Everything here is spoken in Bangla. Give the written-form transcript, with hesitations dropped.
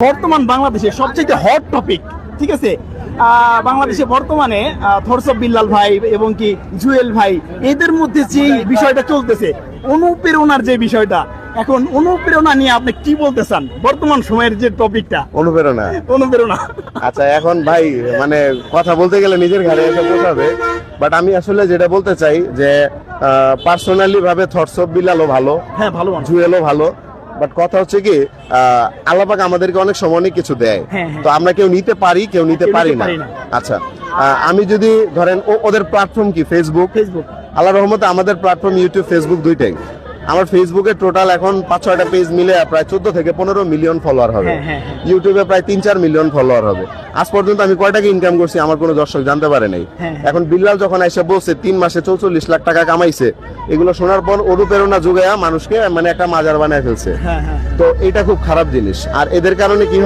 বর্তমান বাংলাদেশের সবচেয়ে হট টপিক, ঠিক আছে, বাংলাদেশে বর্তমানে থরসব বিল্লাল ভাই এবং কি জুয়েল ভাই, এদের মধ্যে যে বিষয়টা চলতেছে, অনুপ্রেরণার যে বিষয়টা, এখন অনুপ্রেরণা নিয়ে আপনি কি বলতে চান? বর্তমান সময়ের যে টপিকটা অনুপ্রেরণা। আচ্ছা, এখন ভাই মানে কথা বলতে গেলে নিজের ঘাড়ে এসে বসাবে, বাট আমি আসলে যেটা বলতে চাই যে পার্সোনালি ভাবে থরসব বিল্লালও ভালো, হ্যাঁ ভালো, জুয়েলও ভালো, বাট কথা হচ্ছে কি আল্লাহ পাক আমাদেরকে অনেক সময় অনেক কিছু দেয়, হ্যাঁ। তো আমরা কেউ নিতে পারি, কেউ নিতে পারি না। আচ্ছা, আমি যদি ধরেন ওদের প্ল্যাটফর্ম কি ফেসবুক, আল্লাহ রহমতে আমাদের প্ল্যাটফর্ম ইউটিউব, ফেসবুক দুইটাই। আমার ফেসবুকে টোটাল এখন 5-6টা পেজ মিলে প্রায় 14 থেকে 15 মিলিয়ন ফলোয়ার হবে, ইউটিউবে প্রায় 3-4 মিলিয়ন ফলোয়ার হবে। আজ পর্যন্ত আমি কয় টাকা ইনকাম করছি আমার কোনো দর্শক জানতে পারে নাই। এখন বিল্লাল যখন এসে বলছে 3 মাসে 44 লাখ টাকা কামাইছে, এগুলো শোনার পর অনুপ্রেরণা যোগায়া মানুষকে মানে একটা মাজার বানায় ফেলছে। তো এটা খুব খারাপ জিনিস। আর এদের কারণে কি